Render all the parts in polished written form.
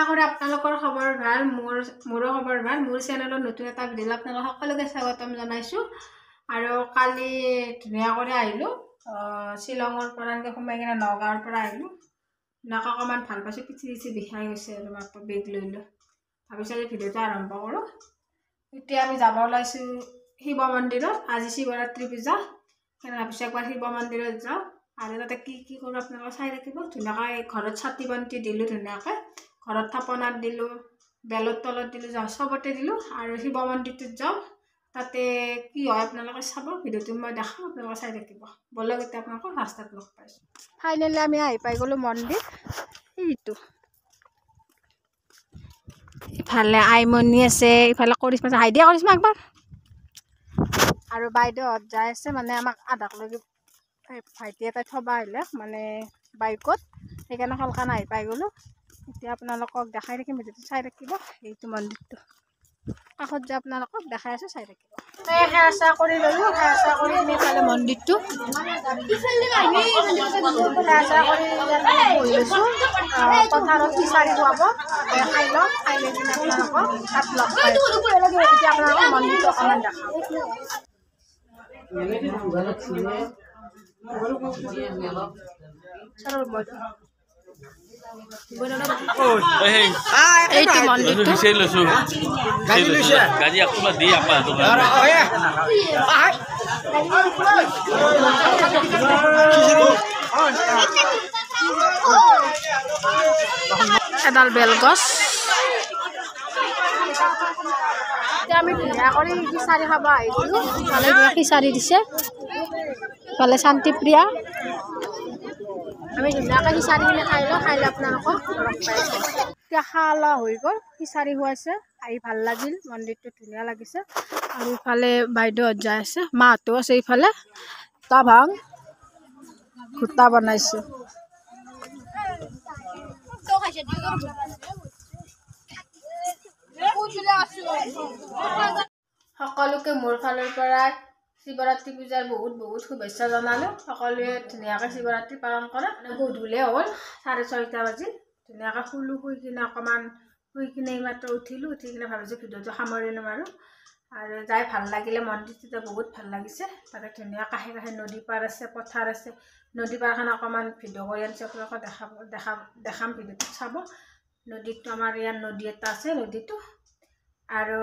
কৰি আপনাদেৰ খবৰ ভাল মোৰো খবৰ ভাল মোৰ চেনেলত নতুন এটা ভিডিও আপোনালোক সকলোকে স্বাগতম জনাইছো আৰু কালি ধুনীয়া কৰি আহিলো শিলঙৰ পৰা সোমাই কিনে নগাঁৱৰ পৰা আহিলো নাকা অকমান ভাল পাইছো পিঠি বিষাই গৈছে আৰু মাত্ৰ বেগ লৈ লৈ ভাবিছো এই ভিডিওটো আৰম্ভ কৰো এতিয়া আমি যাব ওলাইছো শিৱ মন্দিৰত আজি শিৱৰাত্ৰি পূজা কেনে ভাবিছো একবাৰ শিৱ মন্দিৰত যাও আৰু তাতে কি কৰো আপোনালোকে চাই থাকিব ধুনীয়াকৈ ঘৰত ছাতি বন্তি দিলো ধুনীয়াকৈ ঘৰত থাপনাত দিলো বেলৰ তলত দিলো যাও সবতে দিলো আৰু শিৱ মন্দিৰটোত যাও তাতে কি হয় আপোনালোকে চাব ভিডিওটো মই দেখাম আপোনালোকে চাই থাকিব বলক এতিয়া আপোনালোকক ৰাস্তাত লগ পাইছো ফাইনেলি আমি আহি পাই গলো মন্দিৰ এইটো ইফালে আইমনি আছে ইফালে কৰিশ্মা হাই দিয়া কৰিশ্মা একবাৰ আৰু বাইদেউহঁত যাই আছে মানে আমাক আধাক লগি ভাইটি এটাই থবা আহিলে মানে বাইকত সেইকাৰণে সোনকালে আহি পাই গলো এতিয়া আপোনালোকক দেখাই থাকিম ভিডিওটো চাই থাকিব এইটো মন্দিৰটো কাষত যে আপোনালোকক দেখাই আছো চাই থাকিব সেৱা কৰি ললো সেৱা কৰি আমি পালে মন্দিৰটো পথাৰত খিচাৰি খুৱাব খাই লওক খাই লৈ কিনে আপোনালোকক তাত লগ পাই এতিয়া আপোনালোকক মন্দিৰটো অকণমান দেখাব এইটো মন্দিৰটো এডাল বেলগছ এতিয়া আমি ধুনীয়া কৰি খিচাৰি খাব আহিছিলোঁ ভালে খিচাৰি দিছে ইফালে শান্তিপ্ৰিয়া আমি ধুনীয়াকৈ খিচাৰিখিনি খাই লওঁ খাই লৈ আপোনালোকক লগ পাইছোঁ এতিয়া খালা হৈ গ'ল খিচাৰি খুৱাইছে আহি ভাল লাগিল মন্দিৰটো ধুনীয়া লাগিছে আৰু ইফালে বাইদেউহঁত যাই আছে মাহঁতো আছে ইফালে তা ভাং ঘুটা বনাইছে সকলোকে মোৰ ফালৰ পৰা শিৱৰাত্ৰি পূজাৰ বহুত শুভেচ্ছা জনালো সকলোৱে ধুনীয়াকৈ শিৱৰাত্ৰি পালন কৰে গধূলি হ'ল 6:30 বাজিল ধুনীয়াকৈ শুই কিনে অকণমান শুই কিনে মাত্ৰ উঠি কিনে ভাবিছোঁ ভিডিওটো সামৰি ল'ম আৰু যাই ভাল লাগিলে মন্দিৰটোতে বহুত ভাল লাগিছে তাতে ধুনীয়া কাষে নদী পাৰ আছে পথাৰ আছে নদী পাৰখন অকণমান ভিডিঅ' কৰি আনিছে আপোনালোকক দেখাম ভিডিঅ'টোত চাব নদীটো আমাৰ ইয়াত নদী এটা আছে নদীটো আৰু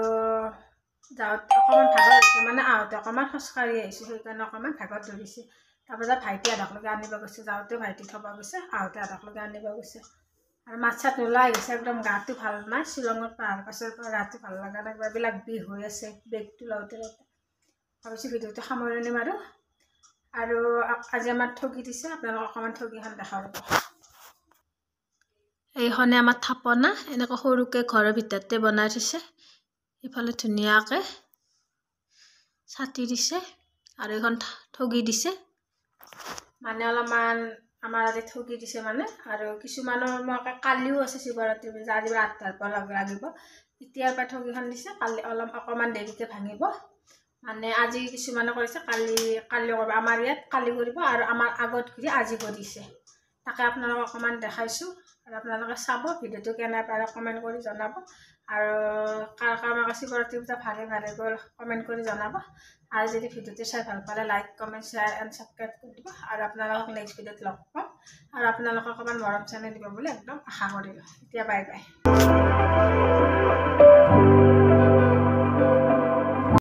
যাওঁতে অকণমান ভাগৰ হৈছে মানে আহোঁতে অকণমান খোজকাঢ়ি আহিছোঁ সেইকাৰণে অকণমান ভাগৰ ধৰিছে তাৰপাছত ভাইটি আধাকলৈকে আনিব গৈছে যাওঁতে ভাইটি থ'ব গৈছে আহোঁতে আধাকলৈকে আনিব গৈছে আৰু মাছ চাত নোলাই আহিছে একদম গাটো ভাল নাই শ্বিলঙত পাহাৰ পাছৰ পৰা গাটো ভাল লগা নাই এইবিলাক বিষ হৈ আছে বেগটো লওঁতে ভাবিছোঁ ভিডিঅ'টো সামৰি নিম আৰু আজি আমাৰ ঠগি দিছে আপোনালোকক অকণমান ঠগিখন দেখাব এইখনে আমাৰ থাপনা এনেকৈ সৰুকৈ ঘৰৰ ভিতৰতে বনাই থৈছে ইফালে ধুনীয়াকৈ ছাতি দিছে আৰু এইখন ঠগি দিছে মানে অলপমান আমাৰ আজি ঠগি দিছে মানে আৰু কিছুমানৰ মই কালিও আছে শিৱৰাত্ৰি পূজা আজি 8টাৰ পৰা লাগিব এতিয়াৰ পৰা ঠগিখন দিছে কালি অকণমান দেৰিকৈ ভাঙিব মানে আজি কিছুমানে কৰিছে কালি কৰিব আমাৰ ইয়াত কালি কৰিব আৰু আমাৰ আগত ঘূৰি আজি কৰিছে তাকে আপোনালোকক অকণমান দেখাইছোঁ আৰু আপোনালোকে চাব ভিডিঅ'টো কেনে পাৰে কমেণ্ট কৰি জনাব আৰু কাৰ শিৱৰাত্ৰি পূজা ভালে গ'ল কমেণ্ট কৰি জনাব আৰু যদি ভিডিঅ'টো চাই ভাল পালে like comment share and subscribe কৰি দিব আৰু আপোনালোকক নেক্সট ভিডিঅ'ত লগ পাম আৰু আপোনালোকক অকণমান মৰম চেনেহ দিব বুলি একদম আশা কৰিলোঁ এতিয়া বাই বাই